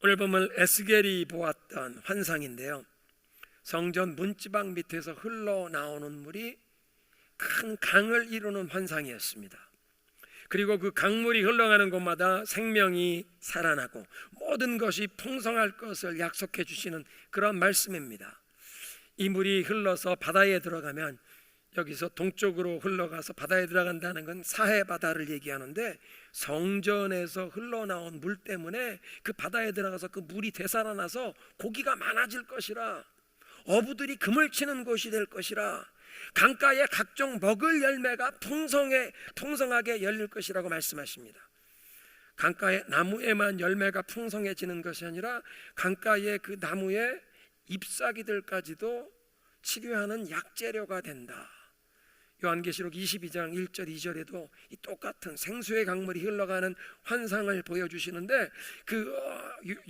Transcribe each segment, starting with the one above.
오늘 보면 에스겔이 보았던 환상인데요, 성전 문지방 밑에서 흘러나오는 물이 큰 강을 이루는 환상이었습니다. 그리고 그 강물이 흘러가는 곳마다 생명이 살아나고 모든 것이 풍성할 것을 약속해 주시는 그런 말씀입니다. 이 물이 흘러서 바다에 들어가면, 여기서 동쪽으로 흘러가서 바다에 들어간다는 건 사해 바다를 얘기하는데, 성전에서 흘러나온 물 때문에 그 바다에 들어가서 그 물이 되살아나서 고기가 많아질 것이라, 어부들이 금을 치는 곳이 될 것이라, 강가에 각종 먹을 열매가 풍성하게 열릴 것이라고 말씀하십니다. 강가의 나무에만 열매가 풍성해지는 것이 아니라 강가의 그 나무의 잎사귀들까지도 치료하는 약재료가 된다. 요한계시록 22장 1절 2절에도 이 똑같은 생수의 강물이 흘러가는 환상을 보여주시는데, 그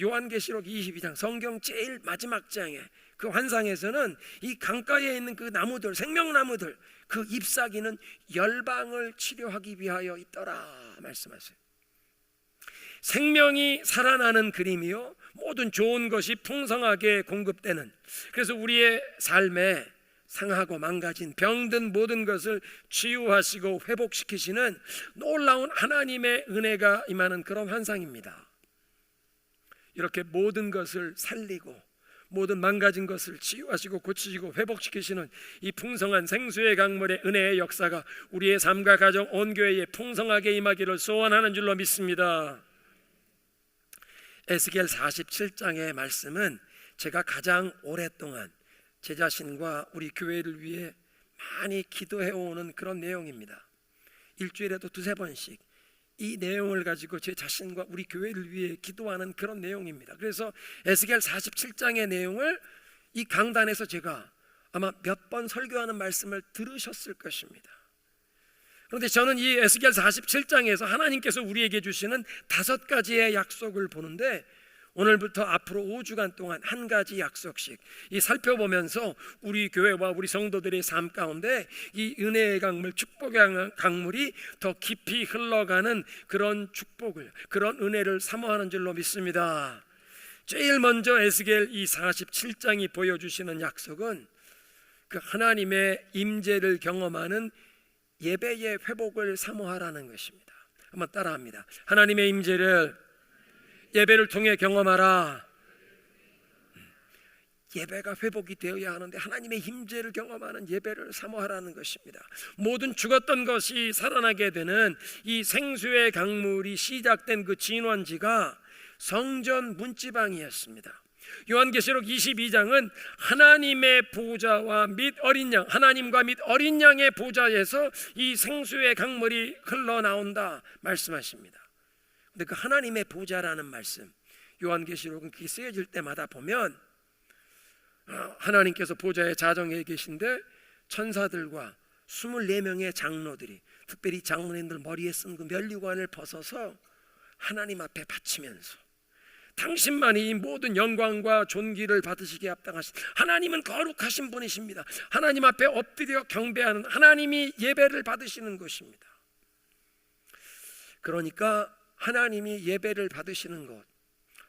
요한계시록 22장 성경 제일 마지막 장에 그 환상에서는 이 강가에 있는 그 나무들, 생명나무들, 그 잎사귀는 열방을 치료하기 위하여 있더라 말씀하세요. 생명이 살아나는 그림이요, 모든 좋은 것이 풍성하게 공급되는, 그래서 우리의 삶에 상하고 망가진 병든 모든 것을 치유하시고 회복시키시는 놀라운 하나님의 은혜가 임하는 그런 환상입니다. 이렇게 모든 것을 살리고 모든 망가진 것을 치유하시고 고치시고 회복시키시는 이 풍성한 생수의 강물의 은혜의 역사가 우리의 삶과 가정 온 교회에 풍성하게 임하기를 소원하는 줄로 믿습니다. 에스겔 47장의 말씀은 제가 가장 오랫동안 제 자신과 우리 교회를 위해 많이 기도해오는 그런 내용입니다. 일주일에도 두세 번씩 이 내용을 가지고 제 자신과 우리 교회를 위해 기도하는 그런 내용입니다. 그래서 에스겔 47장의 내용을 이 강단에서 제가 아마 몇 번 설교하는 말씀을 들으셨을 것입니다. 그런데 저는 이 에스겔 47장에서 하나님께서 우리에게 주시는 5가지의 약속을 보는데, 오늘부터 앞으로 5주간 동안 한 가지 약속씩 이 살펴보면서 우리 교회와 우리 성도들의 삶 가운데 이 은혜의 강물, 축복의 강물이 더 깊이 흘러가는 그런 축복을, 그런 은혜를 사모하는 줄로 믿습니다. 제일 먼저 에스겔 이 47장이 보여주시는 약속은 그 하나님의 임재를 경험하는 예배의 회복을 사모하라는 것입니다. 한번 따라합니다. 하나님의 임재를 예배를 통해 경험하라. 예배가 회복이 되어야 하는데 하나님의 임재를 경험하는 예배를 사모하라는 것입니다. 모든 죽었던 것이 살아나게 되는 이 생수의 강물이 시작된 그 진원지가 성전 문지방이었습니다. 요한계시록 22장은 하나님의 보좌와 및 어린 양, 하나님과 및 어린 양의 보좌에서 이 생수의 강물이 흘러나온다 말씀하십니다. 근데 그 하나님의 보좌라는 말씀, 요한계시록은 그게 쓰여질 때마다 보면 하나님께서 보좌에 자정해 계신데 천사들과 24명의 장로들이, 특별히 장로님들 머리에 쓴 그 면류관을 벗어서 하나님 앞에 바치면서 당신만이 모든 영광과 존귀를 받으시기에 합당하신, 하나님은 거룩하신 분이십니다. 하나님 앞에 엎드려 경배하는, 하나님이 예배를 받으시는 것입니다. 그러니까 하나님이 예배를 받으시는 곳,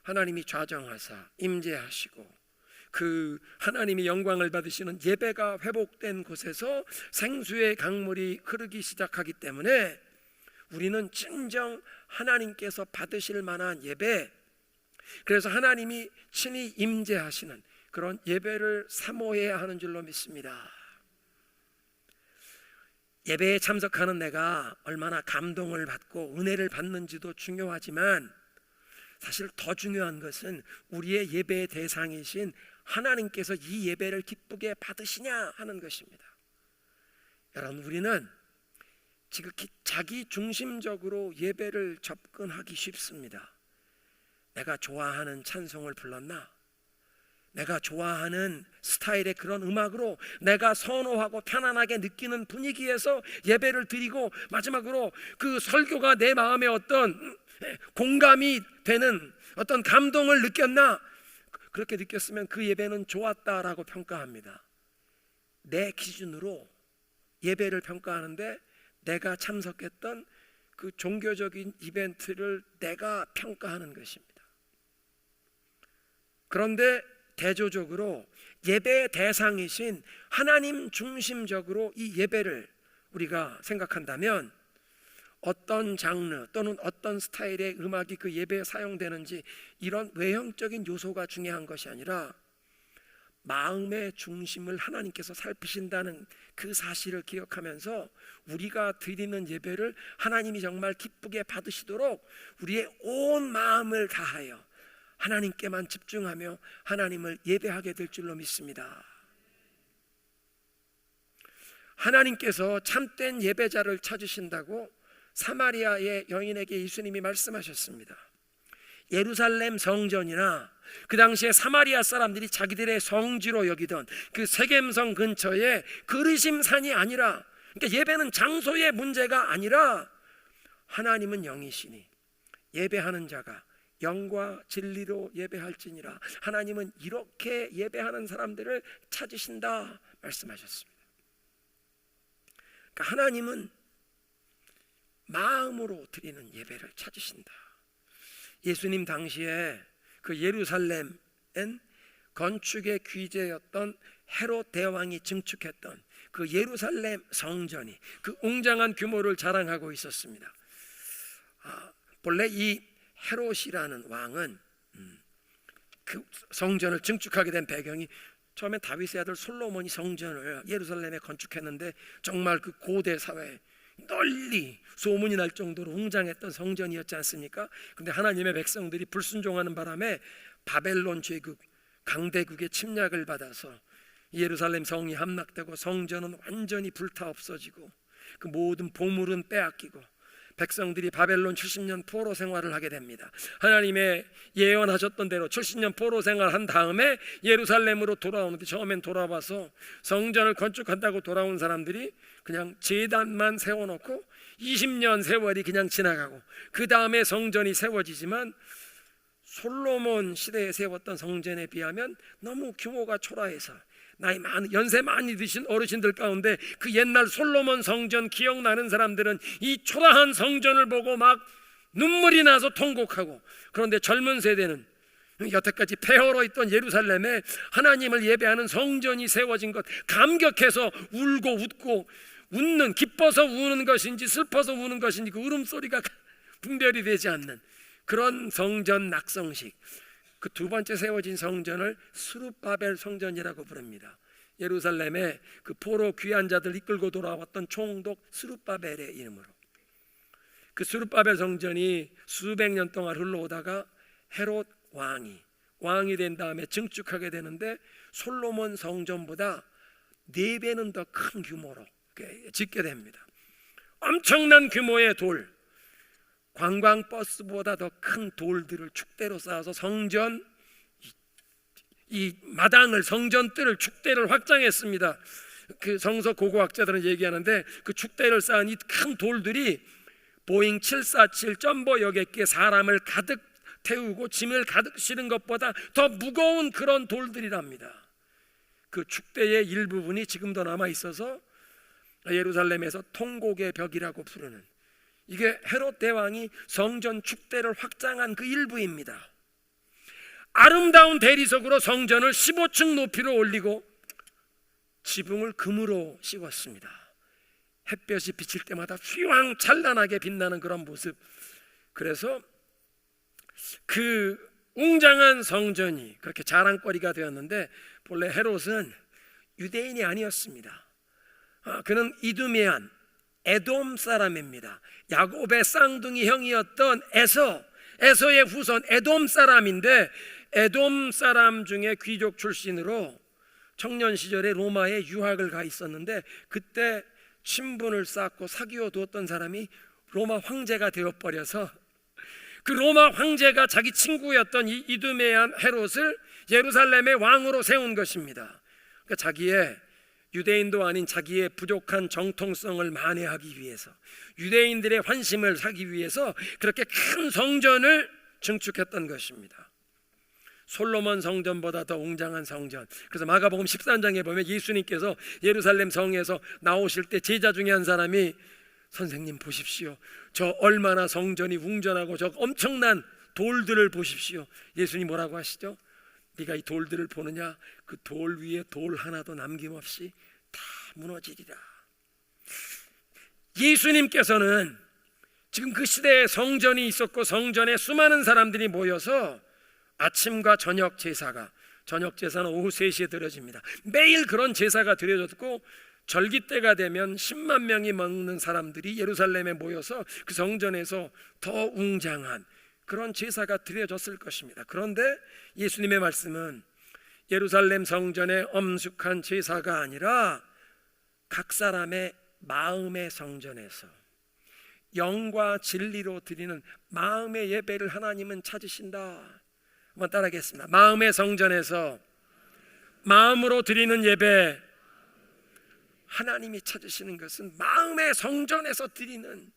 하나님이 좌정하사 임재하시고 그 하나님이 영광을 받으시는 예배가 회복된 곳에서 생수의 강물이 흐르기 시작하기 때문에 우리는 진정 하나님께서 받으실 만한 예배, 그래서 하나님이 친히 임재하시는 그런 예배를 사모해야 하는 줄로 믿습니다. 예배에 참석하는 내가 얼마나 감동을 받고 은혜를 받는지도 중요하지만, 사실 더 중요한 것은 우리의 예배의 대상이신 하나님께서 이 예배를 기쁘게 받으시냐 하는 것입니다. 여러분, 우리는 지극히 자기 중심적으로 예배를 접근하기 쉽습니다. 내가 좋아하는 찬송을 불렀나? 내가 좋아하는 스타일의 그런 음악으로 내가 선호하고 편안하게 느끼는 분위기에서 예배를 드리고, 마지막으로 그 설교가 내 마음에 어떤 공감이 되는 어떤 감동을 느꼈나? 그렇게 느꼈으면 그 예배는 좋았다라고 평가합니다. 내 기준으로 예배를 평가하는데 내가 참석했던 그 종교적인 이벤트를 내가 평가하는 것입니다. 그런데 대조적으로 예배의 대상이신 하나님 중심적으로 이 예배를 우리가 생각한다면 어떤 장르 또는 어떤 스타일의 음악이 그 예배에 사용되는지 이런 외형적인 요소가 중요한 것이 아니라 마음의 중심을 하나님께서 살피신다는 그 사실을 기억하면서 우리가 드리는 예배를 하나님이 정말 기쁘게 받으시도록 우리의 온 마음을 다하여 하나님께만 집중하며 하나님을 예배하게 될 줄로 믿습니다. 하나님께서 참된 예배자를 찾으신다고 사마리아의 여인에게 예수님이 말씀하셨습니다. 예루살렘 성전이나 그 당시에 사마리아 사람들이 자기들의 성지로 여기던 그 세겜성 근처에 그르심산이 아니라, 그러니까 예배는 장소의 문제가 아니라 하나님은 영이시니 예배하는 자가 영과 진리로 예배할지니라. 하나님은 이렇게 예배하는 사람들을 찾으신다 말씀하셨습니다. 그러니까 하나님은 마음으로 드리는 예배를 찾으신다. 예수님 당시에 그 예루살렘엔 건축의 귀재였던 헤롯 대왕이 증축했던 그 예루살렘 성전이 그 웅장한 규모를 자랑하고 있었습니다. 본래 이 헤롯이라는 왕은 그 성전을 증축하게 된 배경이 처음에 다윗의 아들 솔로몬이 성전을 예루살렘에 건축했는데 정말 그 고대 사회에 널리 소문이 날 정도로 웅장했던 성전이었지 않습니까? 근데 하나님의 백성들이 불순종하는 바람에 바벨론 제국 강대국의 침략을 받아서 예루살렘 성이 함락되고 성전은 완전히 불타 없어지고 그 모든 보물은 빼앗기고 백성들이 바벨론 70년 포로 생활을 하게 됩니다. 하나님의 예언하셨던 대로 70년 포로 생활한 다음에 예루살렘으로 돌아오는데 처음엔 돌아와서 성전을 건축한다고 돌아온 사람들이 그냥 제단만 세워놓고 20년 세월이 그냥 지나가고 그 다음에 성전이 세워지지만 솔로몬 시대에 세웠던 성전에 비하면 너무 규모가 초라해서 연세 많이 드신 어르신들 가운데 그 옛날 솔로몬 성전 기억나는 사람들은 이 초라한 성전을 보고 막 눈물이 나서 통곡하고, 그런데 젊은 세대는 여태까지 폐허로 있던 예루살렘에 하나님을 예배하는 성전이 세워진 것 감격해서 울고 웃고, 웃는, 기뻐서 우는 것인지 슬퍼서 우는 것인지 그 울음소리가 분별이 되지 않는 그런 성전 낙성식. 그 두 번째 세워진 성전을 스룹바벨 성전이라고 부릅니다. 예루살렘에 그 포로 귀한 자들 이끌고 돌아왔던 총독 스룹바벨의 이름으로. 그 스룹바벨 성전이 수백 년 동안 흘러오다가 헤롯 왕이 된 다음에 증축하게 되는데 솔로몬 성전보다 4배는 더 큰 규모로 짓게 됩니다. 엄청난 규모의 돌, 관광버스보다 더 큰 돌들을 축대로 쌓아서 성전 이 마당을, 성전뜰을, 축대를 확장했습니다. 그 성서 고고학자들은 얘기하는데 그 축대를 쌓은 이 큰 돌들이 보잉 747 점보 여객기에 사람을 가득 태우고 짐을 가득 실은 것보다 더 무거운 그런 돌들이랍니다. 그 축대의 일부분이 지금도 남아 있어서 예루살렘에서 통곡의 벽이라고 부르는, 이게 헤롯 대왕이 성전 축대를 확장한 그 일부입니다. 아름다운 대리석으로 성전을 15층 높이로 올리고 지붕을 금으로 씌웠습니다. 햇볕이 비칠 때마다 휘황 찬란하게 빛나는 그런 모습. 그래서 그 웅장한 성전이 그렇게 자랑거리가 되었는데 본래 헤롯은 유대인이 아니었습니다. 그는 이두메안 에돔 사람입니다. 야곱의 쌍둥이 형이었던 에서의 후손 에돔 사람인데, 에돔 사람 중에 귀족 출신으로 청년 시절에 로마에 유학을 가 있었는데 그때 친분을 쌓고 사귀어 두었던 사람이 로마 황제가 되어버려서 그 로마 황제가 자기 친구였던 이 이두메안 헤롯을 예루살렘의 왕으로 세운 것입니다. 그러니까 자기의 유대인도 아닌 자기의 부족한 정통성을 만회하기 위해서, 유대인들의 환심을 사기 위해서 그렇게 큰 성전을 증축했던 것입니다. 솔로몬 성전보다 더 웅장한 성전. 그래서 마가복음 13장에 보면 예수님께서 예루살렘 성에서 나오실 때 제자 중에 한 사람이 선생님 보십시오, 저 얼마나 성전이 웅전하고 저 엄청난 돌들을 보십시오. 예수님 뭐라고 하시죠? 네가 이 돌들을 보느냐? 그 돌 위에 돌 하나도 남김없이 다 무너지리라. 예수님께서는 지금 그 시대에 성전이 있었고 성전에 수많은 사람들이 모여서 아침과 저녁 제사가, 저녁 제사는 오후 3시에 드려집니다. 매일 그런 제사가 드려졌고 절기 때가 되면 10만 명이 먹는 사람들이 예루살렘에 모여서 그 성전에서 더 웅장한 그런 제사가 드려졌을 것입니다. 그런데 예수님의 말씀은 예루살렘 성전의 엄숙한 제사가 아니라 각 사람의 마음의 성전에서 영과 진리로 드리는 마음의 예배를 하나님은 찾으신다. 한번 따라하겠습니다. 마음의 성전에서 마음으로 드리는 예배, 하나님이 찾으시는 것은 마음의 성전에서 드리는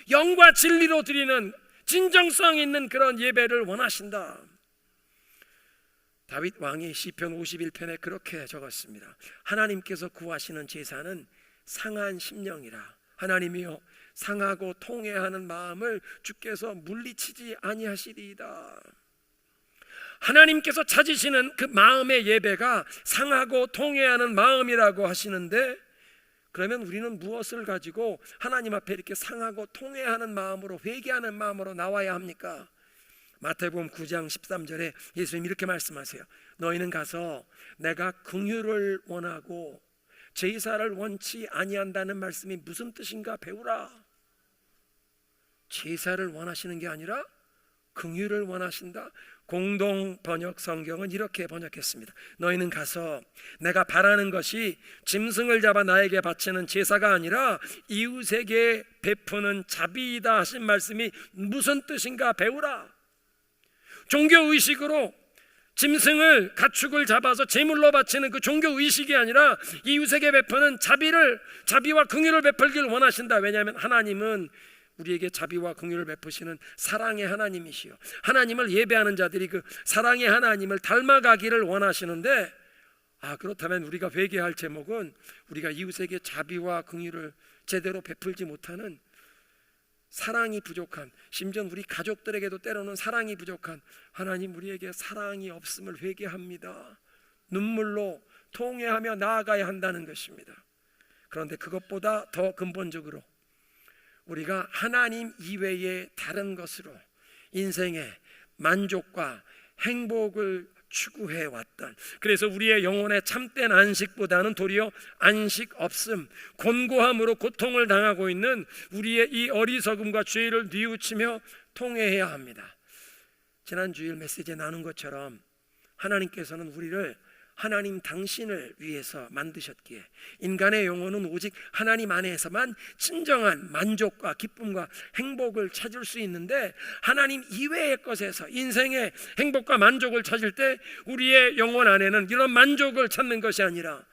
영과 진리로 드리는 진정성 있는 그런 예배를 원하신다. 다윗 왕이 시편 51편에 그렇게 적었습니다. 하나님께서 구하시는 제사는 상한 심령이라. 하나님이여 상하고 통회하는 마음을 주께서 물리치지 아니하시리이다. 하나님께서 찾으시는 그 마음의 예배가 상하고 통회하는 마음이라고 하시는데, 그러면 우리는 무엇을 가지고 하나님 앞에 이렇게 상하고 통회하는 마음으로, 회개하는 마음으로 나와야 합니까? 마태복음 9장 13절에 예수님 이렇게 말씀하세요. 너희는 가서 내가 긍휼을 원하고 제사를 원치 아니한다는 말씀이 무슨 뜻인가 배우라. 제사를 원하시는 게 아니라 긍휼을 원하신다. 공동 번역 성경은 이렇게 번역했습니다. 너희는 가서 내가 바라는 것이 짐승을 잡아 나에게 바치는 제사가 아니라 이웃에게 베푸는 자비이다 하신 말씀이 무슨 뜻인가 배우라. 종교의식으로 짐승을, 가축을 잡아서 제물로 바치는 그 종교의식이 아니라 이웃에게 베푸는 자비와 긍휼을 베풀기를 원하신다. 왜냐하면 하나님은 우리에게 자비와 긍휼을 베푸시는 사랑의 하나님이시요, 하나님을 예배하는 자들이 그 사랑의 하나님을 닮아가기를 원하시는데, 그렇다면 우리가 회개할 제목은 우리가 이웃에게 자비와 긍휼을 제대로 베풀지 못하는, 사랑이 부족한, 심지어 우리 가족들에게도 때로는 사랑이 부족한, 하나님 우리에게 사랑이 없음을 회개합니다. 눈물로 통회하며 나아가야 한다는 것입니다. 그런데 그것보다 더 근본적으로 우리가 하나님 이외의 다른 것으로 인생의 만족과 행복을 추구해 왔던, 그래서 우리의 영혼의 참된 안식보다는 도리어 안식 없음, 곤고함으로 고통을 당하고 있는 우리의 이 어리석음과 죄를 뉘우치며 통회해야 합니다. 지난 주일 메시지에 나눈 것처럼 하나님께서는 우리를 하나님 당신을 위해서 만드셨기에 인간의 영혼은 오직 하나님 안에서만 진정한 만족과 기쁨과 행복을 찾을 수 있는데, 하나님 이외의 것에서 인생의 행복과 만족을 찾을 때 우리의 영혼 안에는 이런 만족을 찾는 것이 아니라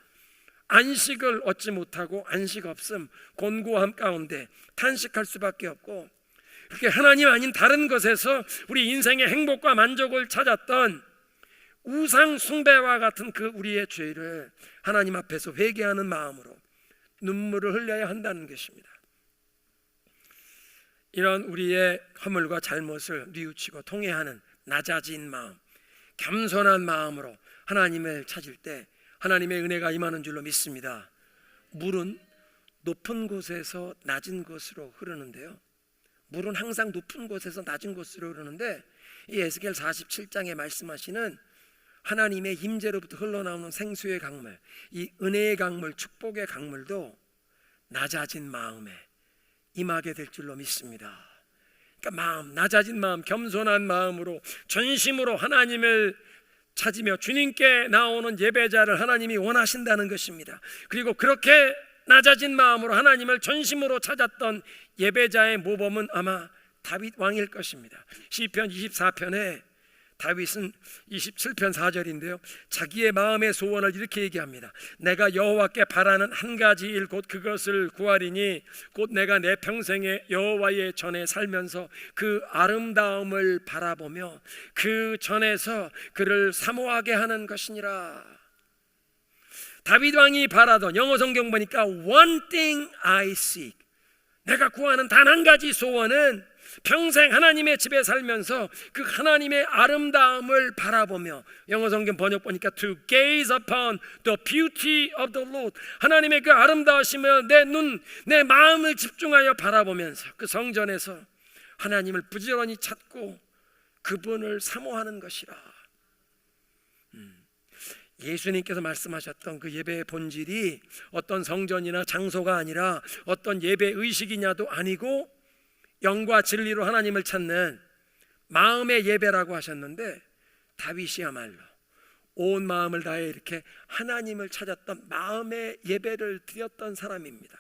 안식을 얻지 못하고 안식 없음, 곤고함 가운데 탄식할 수밖에 없고, 그렇게 하나님 아닌 다른 것에서 우리 인생의 행복과 만족을 찾았던 우상 숭배와 같은 그 우리의 죄를 하나님 앞에서 회개하는 마음으로 눈물을 흘려야 한다는 것입니다. 이런 우리의 허물과 잘못을 뉘우치고 통회하는 낮아진 마음, 겸손한 마음으로 하나님을 찾을 때 하나님의 은혜가 임하는 줄로 믿습니다. 물은 높은 곳에서 낮은 곳으로 흐르는데요, 물은 항상 높은 곳에서 낮은 곳으로 흐르는데, 이 에스겔 47장에 말씀하시는 하나님의 임재로부터 흘러나오는 생수의 강물, 이 은혜의 강물, 축복의 강물도 낮아진 마음에 임하게 될 줄로 믿습니다. 그러니까 낮아진 마음, 겸손한 마음으로 전심으로 하나님을 찾으며 주님께 나오는 예배자를 하나님이 원하신다는 것입니다. 그리고 그렇게 낮아진 마음으로 하나님을 전심으로 찾았던 예배자의 모범은 아마 다윗 왕일 것입니다. 시편 24편에 다윗은 27편 4절인데요, 자기의 마음의 소원을 이렇게 얘기합니다. 내가 여호와께 바라는 한 가지 일 곧 그것을 구하리니 곧 내가 내 평생에 여호와의 전에 살면서 그 아름다움을 바라보며 그 전에서 그를 사모하게 하는 것이니라. 다윗 왕이 바라던, 영어 성경 보니까 one thing I seek, 내가 구하는 단 한 가지 소원은 평생 하나님의 집에 살면서 그 하나님의 아름다움을 바라보며, 영어 성경 번역 보니까 to gaze upon the beauty of the Lord, 하나님의 그 아름다우심을 내 눈, 내 마음을 집중하여 바라보면서 그 성전에서 하나님을 부지런히 찾고 그분을 사모하는 것이라. 예수님께서 말씀하셨던 그 예배의 본질이 어떤 성전이나 장소가 아니라 어떤 예배 의식이냐도 아니고 영과 진리로 하나님을 찾는 마음의 예배라고 하셨는데, 다윗이야말로 온 마음을 다해 이렇게 하나님을 찾았던 마음의 예배를 드렸던 사람입니다.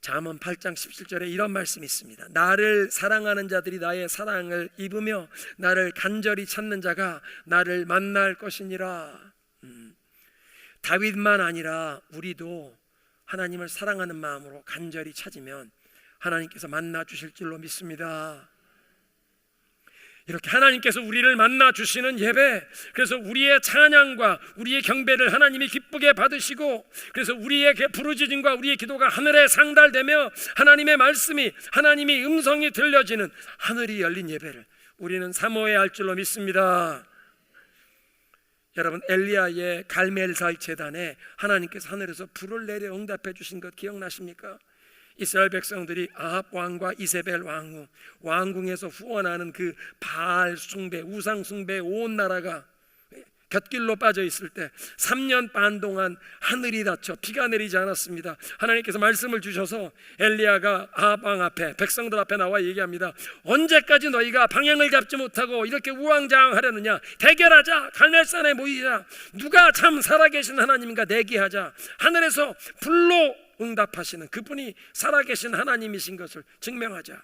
잠언 8장 17절에 이런 말씀이 있습니다. 나를 사랑하는 자들이 나의 사랑을 입으며 나를 간절히 찾는 자가 나를 만날 것이니라. 다윗만 아니라 우리도 하나님을 사랑하는 마음으로 간절히 찾으면 하나님께서 만나 주실 줄로 믿습니다. 이렇게 하나님께서 우리를 만나 주시는 예배, 그래서 우리의 찬양과 우리의 경배를 하나님이 기쁘게 받으시고, 그래서 우리의 부르짖음과 우리의 기도가 하늘에 상달되며 하나님의 말씀이, 하나님의 음성이 들려지는 하늘이 열린 예배를 우리는 사모해야 할 줄로 믿습니다. 여러분, 엘리야의 갈멜살 제단에 하나님께서 하늘에서 불을 내려 응답해 주신 것 기억나십니까? 이스라엘 백성들이 아합 왕과 이세벨 왕후, 왕궁에서 후원하는 그 바알 숭배, 우상 숭배 온 나라가 곁길로 빠져 있을 때 3년 반 동안 하늘이 닫혀 비가 내리지 않았습니다. 하나님께서 말씀을 주셔서 엘리야가 아합 왕 앞에, 백성들 앞에 나와 얘기합니다. 언제까지 너희가 방향을 잡지 못하고 이렇게 우왕좌왕하려느냐? 대결하자. 갈멜산에 모이자. 누가 참 살아계신 하나님인가 내기하자. 하늘에서 불로 응답하시는 그분이 살아계신 하나님이신 것을 증명하자.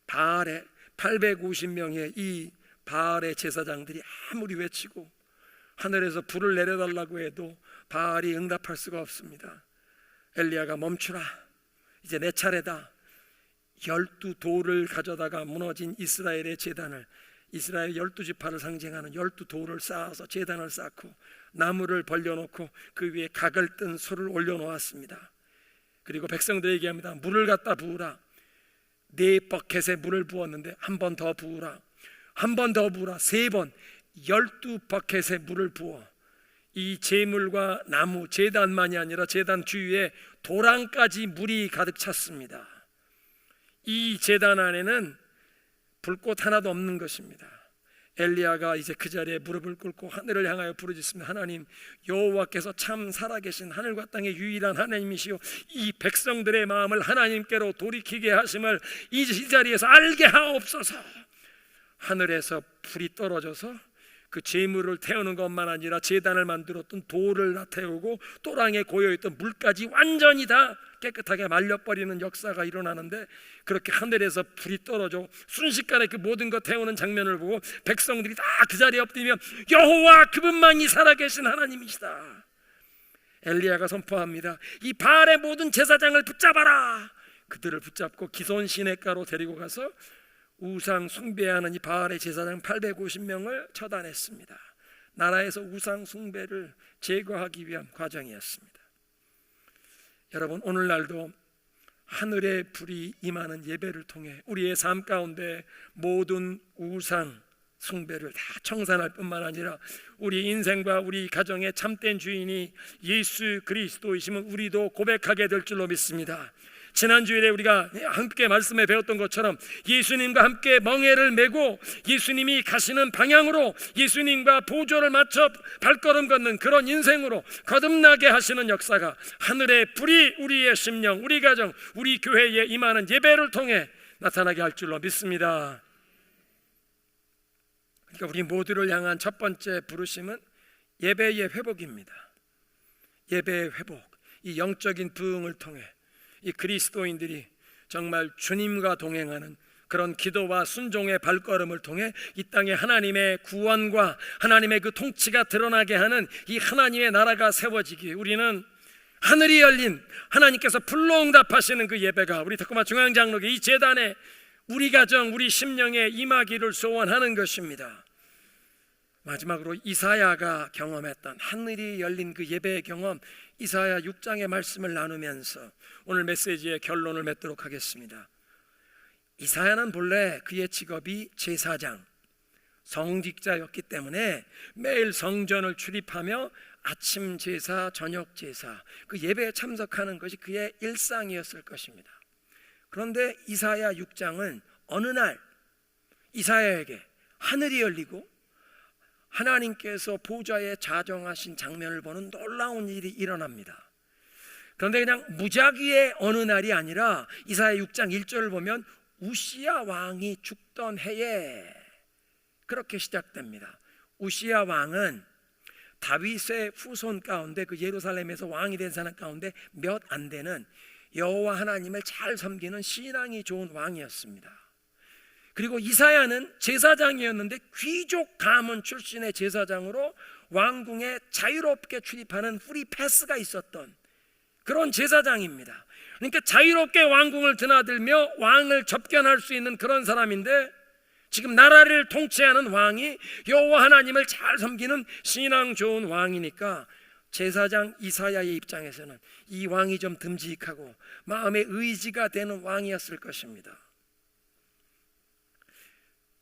바알의 850명의 이 바알의 제사장들이 아무리 외치고 하늘에서 불을 내려달라고 해도 바알이 응답할 수가 없습니다. 엘리야가 멈추라, 이제 내 차례다. 12돌을 가져다가 무너진 이스라엘의 제단을, 이스라엘 12지파를 상징하는 12돌을 쌓아서 제단을 쌓고 나무를 벌려놓고 그 위에 각을 뜬 소를 올려놓았습니다. 그리고 백성들에게 얘기합니다. 물을 갖다 부으라. 4버켓에 물을 부었는데 한 번 더 부으라. 한 번 더 부으라. 3번 12버켓에 물을 부어 이 제물과 나무, 제단만이 아니라 제단 주위에 도랑까지 물이 가득 찼습니다. 이 제단 안에는 불꽃 하나도 없는 것입니다. 엘리야가 이제 그 자리에 무릎을 꿇고 하늘을 향하여 부르짖습니다. 하나님, 여호와께서 참 살아계신 하늘과 땅의 유일한 하나님이시오, 이 백성들의 마음을 하나님께로 돌이키게 하심을 이 자리에서 알게 하옵소서. 하늘에서 불이 떨어져서 그 제물을 태우는 것만 아니라 제단을 만들었던 돌을 다 태우고 또랑에 고여있던 물까지 완전히 다 깨끗하게 말려버리는 역사가 일어나는데, 그렇게 하늘에서 불이 떨어져 순식간에 그 모든 것 태우는 장면을 보고 백성들이 다 그 자리에 엎드리며 여호와 그분만이 살아계신 하나님이시다. 엘리야가 선포합니다. 이 바알의 모든 제사장을 붙잡아라. 그들을 붙잡고 기손 시내가로 데리고 가서 우상 숭배하는 이 바알의 제사장 850명을 처단했습니다. 나라에서 우상 숭배를 제거하기 위한 과정이었습니다. 여러분, 오늘날도 하늘의 불이 임하는 예배를 통해 우리의 삶 가운데 모든 우상 숭배를 다 청산할 뿐만 아니라 우리 인생과 우리 가정의 참된 주인이 예수 그리스도이심을 우리도 고백하게 될 줄로 믿습니다. 지난 주일에 우리가 함께 말씀에 배웠던 것처럼 예수님과 함께 멍에를 메고 예수님이 가시는 방향으로 예수님과 보조를 맞춰 발걸음 걷는 그런 인생으로 거듭나게 하시는 역사가 하늘의 불이 우리의 심령, 우리 가정, 우리 교회에 임하는 예배를 통해 나타나게 할 줄로 믿습니다. 그러니까 우리 모두를 향한 첫 번째 부르심은 예배의 회복입니다. 예배의 회복, 이 영적인 부흥을 통해 이 그리스도인들이 정말 주님과 동행하는 그런 기도와 순종의 발걸음을 통해 이 땅에 하나님의 구원과 하나님의 그 통치가 드러나게 하는 이 하나님의 나라가 세워지기에 우리는 하늘이 열린 하나님께서 불로 응답하시는 그 예배가 우리 덕구마 중앙장로교 이 제단에 우리 가정, 우리 심령에 임하기를 소원하는 것입니다. 마지막으로 이사야가 경험했던 하늘이 열린 그 예배의 경험, 이사야 6장의 말씀을 나누면서 오늘 메시지의 결론을 맺도록 하겠습니다. 이사야는 본래 그의 직업이 제사장, 성직자였기 때문에 매일 성전을 출입하며 아침 제사, 저녁 제사, 그 예배에 참석하는 것이 그의 일상이었을 것입니다. 그런데 이사야 6장은 어느 날 이사야에게 하늘이 열리고 하나님께서 보좌에 자정하신 장면을 보는 놀라운 일이 일어납니다. 그런데 그냥 무작위의 어느 날이 아니라 이사야 6장 1절을 보면 우시야 왕이 죽던 해에 그렇게 시작됩니다. 우시야 왕은 다윗의 후손 가운데, 그 예루살렘에서 왕이 된 사람 가운데 몇 안 되는 여호와 하나님을 잘 섬기는 신앙이 좋은 왕이었습니다. 그리고 이사야는 제사장이었는데 귀족 가문 출신의 제사장으로 왕궁에 자유롭게 출입하는 프리 패스가 있었던 그런 제사장입니다. 그러니까 자유롭게 왕궁을 드나들며 왕을 접견할 수 있는 그런 사람인데, 지금 나라를 통치하는 왕이 여호와 하나님을 잘 섬기는 신앙 좋은 왕이니까 제사장 이사야의 입장에서는 이 왕이 좀 듬직하고 마음의 의지가 되는 왕이었을 것입니다.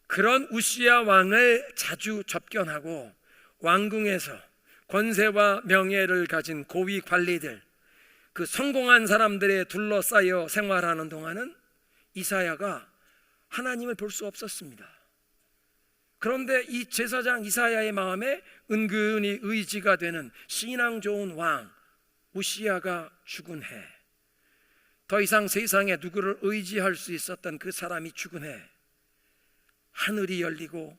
그런 우시야 왕을 자주 접견하고 왕궁에서 권세와 명예를 가진 고위 관리들, 그 성공한 사람들에 둘러싸여 생활하는 동안은 이사야가 하나님을 볼 수 없었습니다. 그런데 이 제사장 이사야의 마음에 은근히 의지가 되는 신앙 좋은 왕 우시야가 죽은 해, 더 이상 세상에 누구를 의지할 수 있었던 그 사람이 죽은 해, 하늘이 열리고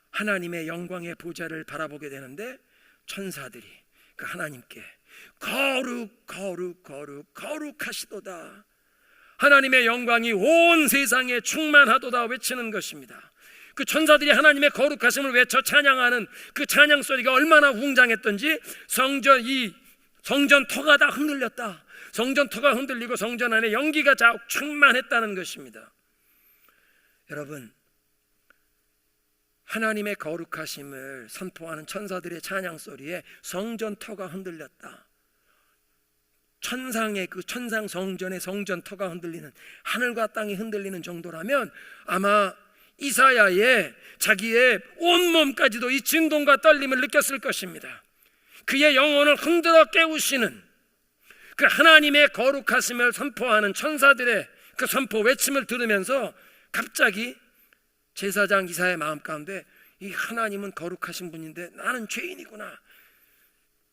하나님의 영광의 보좌를 바라보게 되는데 천사들이 그 하나님께 거룩 거룩 거룩 거룩하시도다, 하나님의 영광이 온 세상에 충만하도다 외치는 것입니다. 그 천사들이 하나님의 거룩하심을 외쳐 찬양하는 그 찬양 소리가 얼마나 웅장했던지 성전 터가 다 흔들렸다. 성전 터가 흔들리고 성전 안에 연기가 자욱 충만했다는 것입니다. 여러분, 하나님의 거룩하심을 선포하는 천사들의 찬양 소리에 성전 터가 흔들렸다. 천상의 그 천상 성전의 성전 터가 흔들리는, 하늘과 땅이 흔들리는 정도라면 아마 이사야의 자기의 온몸까지도 이 진동과 떨림을 느꼈을 것입니다. 그의 영혼을 흔들어 깨우시는 그 하나님의 거룩하심을 선포하는 천사들의 그 선포 외침을 들으면서 갑자기 제사장 이사야의 마음 가운데 이 하나님은 거룩하신 분인데 나는 죄인이구나.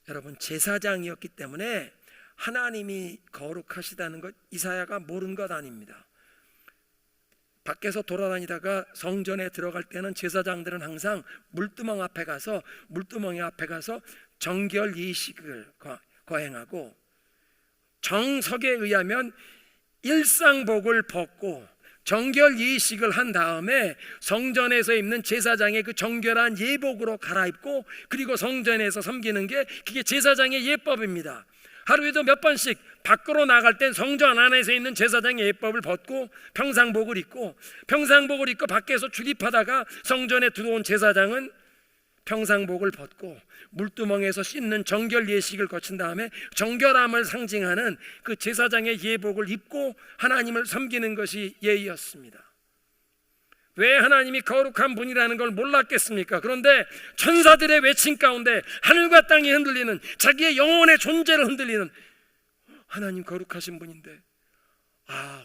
여러분, 제사장이었기 때문에 하나님이 거룩하시다는 것 이사야가 모른 것 아닙니다. 밖에서 돌아다니다가 성전에 들어갈 때는 제사장들은 항상 물두멍 앞에 가서 정결 예식을 거행하고, 정석에 의하면 일상복을 벗고 정결 예식을 한 다음에 성전에서 입는 제사장의 그 정결한 예복으로 갈아입고, 그리고 성전에서 섬기는 게 그게 제사장의 예법입니다. 하루에도 몇 번씩 밖으로 나갈 땐 성전 안에서 있는 제사장의 예법을 벗고 평상복을 입고 밖에서 출입하다가 성전에 들어온 제사장은 평상복을 벗고 물두멍에서 씻는 정결 예식을 거친 다음에 정결함을 상징하는 그 제사장의 예복을 입고 하나님을 섬기는 것이 예의였습니다. 왜 하나님이 거룩한 분이라는 걸 몰랐겠습니까? 그런데 천사들의 외침 가운데 하늘과 땅이 흔들리는, 자기의 영혼의 존재를 흔들리는, 하나님 거룩하신 분인데,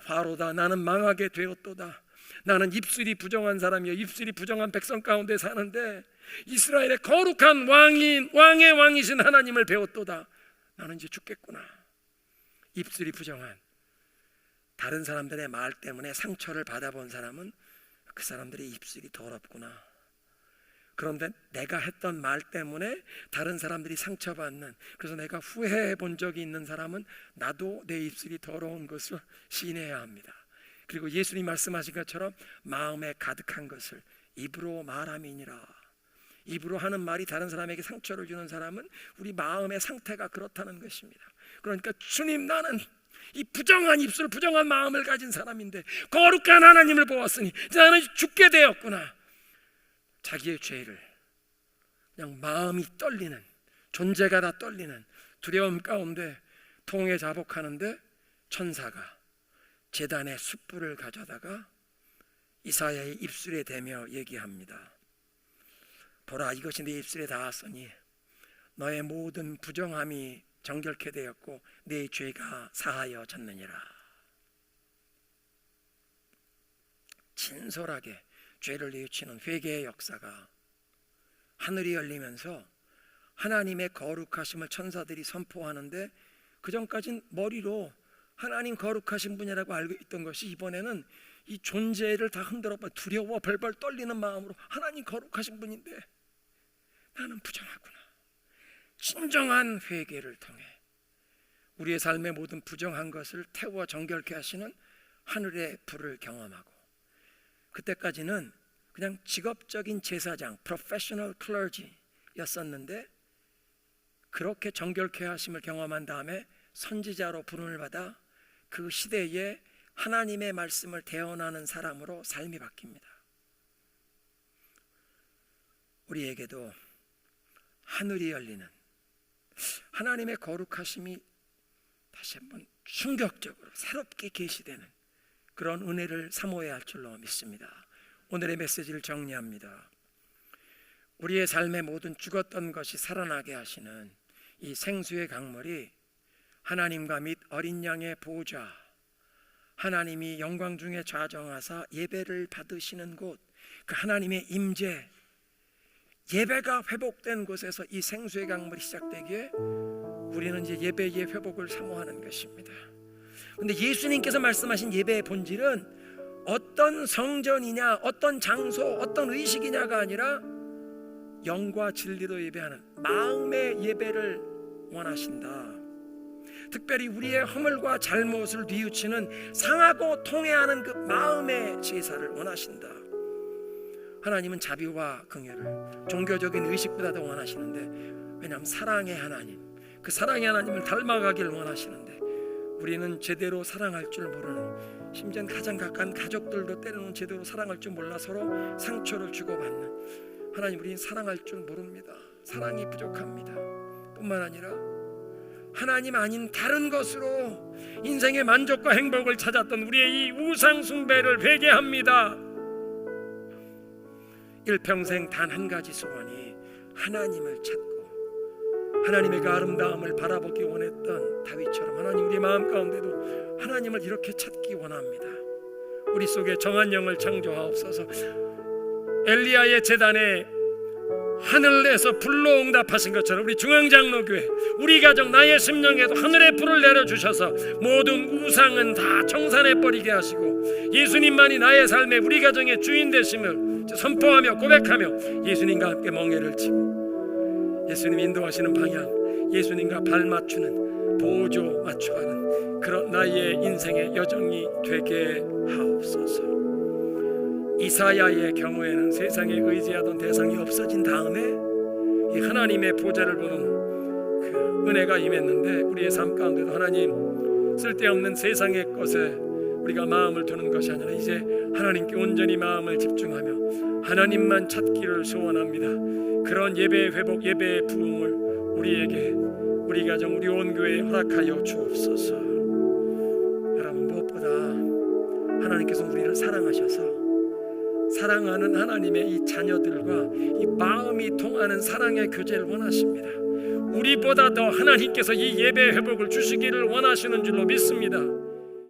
화로다, 나는 망하게 되었도다. 나는 입술이 부정한 사람이요, 입술이 부정한 백성 가운데 사는데 이스라엘의 거룩한 왕의 왕이신 하나님을 배웠도다. 나는 이제 죽겠구나. 입술이 부정한, 다른 사람들의 말 때문에 상처를 받아본 사람은 그 사람들의 입술이 더럽구나. 그런데 내가 했던 말 때문에 다른 사람들이 상처받는, 그래서 내가 후회해 본 적이 있는 사람은 나도 내 입술이 더러운 것을 시인해야 합니다. 그리고 예수님 말씀하신 것처럼 마음에 가득한 것을 입으로 말함이니라. 입으로 하는 말이 다른 사람에게 상처를 주는 사람은 우리 마음의 상태가 그렇다는 것입니다. 그러니까 주님, 나는 이 부정한 입술, 부정한 마음을 가진 사람인데 거룩한 하나님을 보았으니 나는 죽게 되었구나. 자기의 죄를 그냥 마음이 떨리는, 존재가 다 떨리는 두려움 가운데 통에 자복하는데 천사가 제단에 숯불을 가져다가 이사야의 입술에 대며 얘기합니다. 보라, 이것이 내 입술에 닿았으니 너의 모든 부정함이 정결케 되었고 내 죄가 사하여졌느니라. 진솔하게 죄를 뉘우치는 회개의 역사가 하늘이 열리면서 하나님의 거룩하심을 천사들이 선포하는데, 그전까진 머리로 하나님 거룩하신 분이라고 알고 있던 것이 이번에는 이 존재를 다 흔들어 두려워 벌벌 떨리는 마음으로 하나님 거룩하신 분인데 나는 부정하구나. 진정한 회개를 통해 우리의 삶의 모든 부정한 것을 태워 정결케 하시는 하늘의 불을 경험하고, 그때까지는 그냥 직업적인 제사장, professional clergy였었는데 그렇게 정결케 하심을 경험한 다음에 선지자로 부름을 받아 그 시대에 하나님의 말씀을 대언하는 사람으로 삶이 바뀝니다. 우리에게도 하늘이 열리는 하나님의 거룩하심이 다시 한번 충격적으로 새롭게 계시되는 그런 은혜를 사모해야 할 줄로 믿습니다. 오늘의 메시지를 정리합니다. 우리의 삶의 모든 죽었던 것이 살아나게 하시는 이 생수의 강물이 하나님과 및 어린 양의 보좌, 하나님이 영광 중에 좌정하사 예배를 받으시는 곳, 그 하나님의 임재, 예배가 회복된 곳에서 이 생수의 강물이 시작되기에 우리는 이제 예배의 회복을 사모하는 것입니다. 그런데 예수님께서 말씀하신 예배의 본질은 어떤 성전이냐, 어떤 장소, 어떤 의식이냐가 아니라 영과 진리로 예배하는 마음의 예배를 원하신다. 특별히 우리의 허물과 잘못을 뉘우치는 상하고 통회하는 그 마음의 제사를 원하신다. 하나님은 자비와 긍휼을 종교적인 의식보다도 원하시는데, 왜냐하면 사랑의 하나님, 그 사랑의 하나님을 닮아가기를 원하시는데 우리는 제대로 사랑할 줄 모르는, 심지어 가장 가까운 가족들도 때로는 제대로 사랑할 줄 몰라 서로 상처를 주고받는, 하나님, 우리는 사랑할 줄 모릅니다. 사랑이 부족합니다. 뿐만 아니라 하나님 아닌 다른 것으로 인생의 만족과 행복을 찾았던 우리의 이 우상 숭배를 회개합니다. 일평생 단 한 가지 소원이 하나님을 찾고 하나님의 그 아름다움을 바라보기 원했던 다윗처럼, 하나님, 우리 마음 가운데도 하나님을 이렇게 찾기 원합니다. 우리 속에 정한 영을 창조하옵소서. 엘리야의 제단에 하늘에서 불로 응답하신 것처럼 우리 중앙장로교회, 우리 가정, 나의 심령에도 하늘의 불을 내려주셔서 모든 우상은 다 청산해버리게 하시고 예수님만이 나의 삶의, 우리 가정의 주인 되심을 선포하며 고백하며 예수님과 함께 멍에를 치고 예수님 인도하시는 방향, 예수님과 발 맞추는, 보조 맞춰가는 그런 나의 인생의 여정이 되게 하옵소서. 이사야의 경우에는 세상에 의지하던 대상이 없어진 다음에 이 하나님의 보좌를 보는 그 은혜가 임했는데, 우리의 삶 가운데도 하나님, 쓸데없는 세상의 것에 우리가 마음을 두는 것이 아니라 이제 하나님께 온전히 마음을 집중하며 하나님만 찾기를 소원합니다. 그런 예배의 회복, 예배의 부흥을 우리에게, 우리 가정, 우리 온 교회에 허락하여 주옵소서. 여러분, 무엇보다 하나님께서 우리를 사랑하셔서 사랑하는 하나님의 이 자녀들과 이 마음이 통하는 사랑의 교제를 원하십니다. 우리보다 더 하나님께서 이 예배 회복을 주시기를 원하시는 줄로 믿습니다.